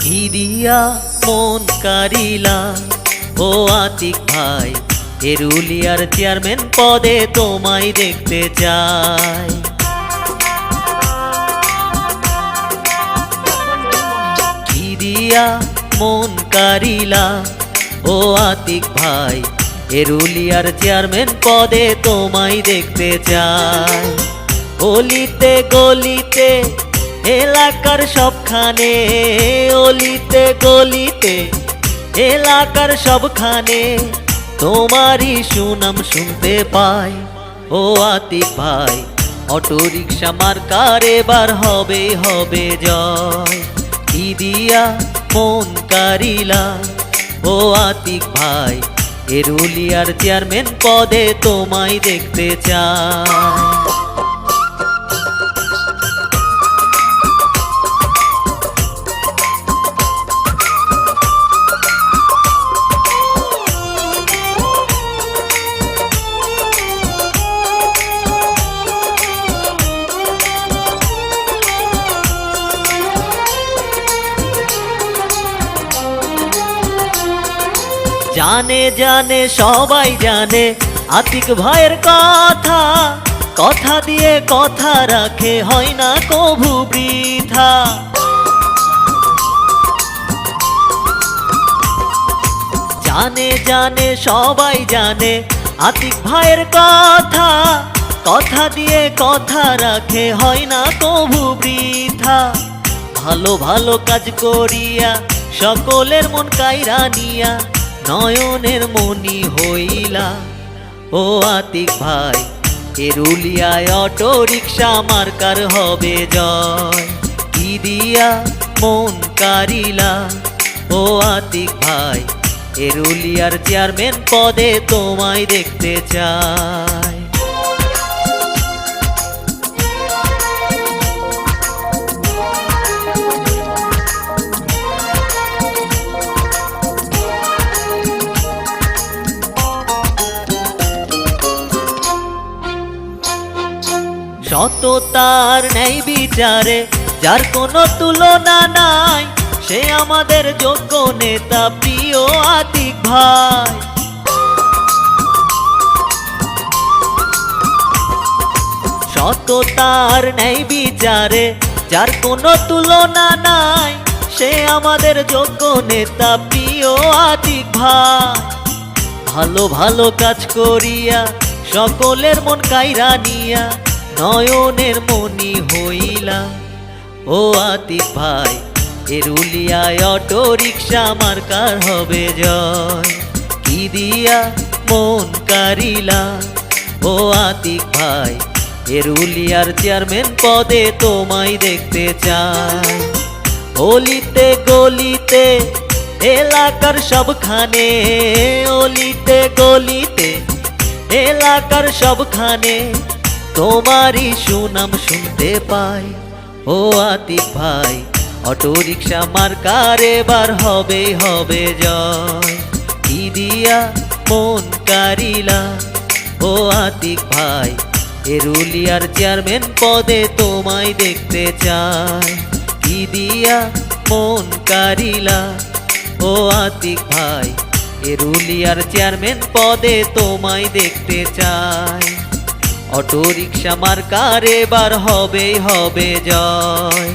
কি দিয়া মন কারিলা ও আতিক ভাই, এরুলিয়ার চেয়ারম্যান পদে তোমায় দেখতে চাই। কি দিয়া মন কারিলা ও আতিক ভাই, এরুলিয়ার চেয়ারম্যান পদে তোমায় দেখতে চাই। অলিতে গলিতে এলাকার সবখানে, অলিতে গলিতে এলাকার সবখানে তোমারই সুনাম শুনতে পাই। ও আতিক ভাই, অটো রিক্সা মার্কার এবার হবে হবে জয়। কি দিয়া মন কারিলা ও আতিক ভাই, এরুলিয়ার চেয়ারম্যান পদে তোমায় দেখতে চাই। জানে জানে সবাই জানে আতিক ভাইয়ের কথা, কথা দিয়ে কথা রাখে, হয় না কভু বৃথা। জানে জানে সবাই জানে আতিক ভাইয়ের কথা, কথা দিয়ে কথা রাখে, হয় না কভু বৃথা। ভালো ভালো কাজ করিয়া সকলের মন কাইরা নিয়া নয়নের মনি হইলা। ও আতিক ভাই, এরুলিয়ায় অটো রিক্সা মার্কার হবে জয়। কি দিয়া মন কারিলা ও আতিক ভাই, এরুলিয়ার চেয়ারম্যান পদে তোমায় দেখতে চাই। সততার ন্যায় বিচারে যার কোনো তুলনা নাই, সে আমাদের যোগ্য নেতা প্রিয় আতিক ভাই। সততার ন্যায় বিচারে যার কোনো তুলনা নাই, সে আমাদের যোগ্য নেতা প্রিয় আতিক ভাই। ভালো ভালো কাজ করিয়া সকলের মন কাইরা নিয়া নয়নের মনি হইলা। ও আতিক ভাই, এরুলিয়ায় অটো রিক্সা মার্কার হবে জয়। কি দিয়া মন কারিলা ও আতিক ভাই, এরুলিয়ার চেয়ারম্যান পদে তোমায় দেখতে চাই। অলিতে গলিতে এলাকার সবখানে, অলিতে গলিতে এলাকার সবখানে তোমারই সুনাম শুনতে পাই। ও আতিক ভাই, অটো রিক্সা মার্কার এবার হবে হবে জয়। কি দিয়া মন কারিলা ও আতিক ভাই, এরুলিয়ার চেয়ারম্যান পদে তোমায় দেখতে চাই। কি দিয়া মন কারিলা ও আতিক ভাই, এরুলিয়ার চেয়ারম্যান পদে তোমায় দেখতে চাই। অটো রিক্সা মার্কার এবার হবে হবে জয়।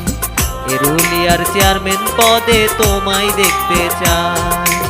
এরুলিয়ার চেয়ারম্যান পদে তোমায় দেখতে চাই।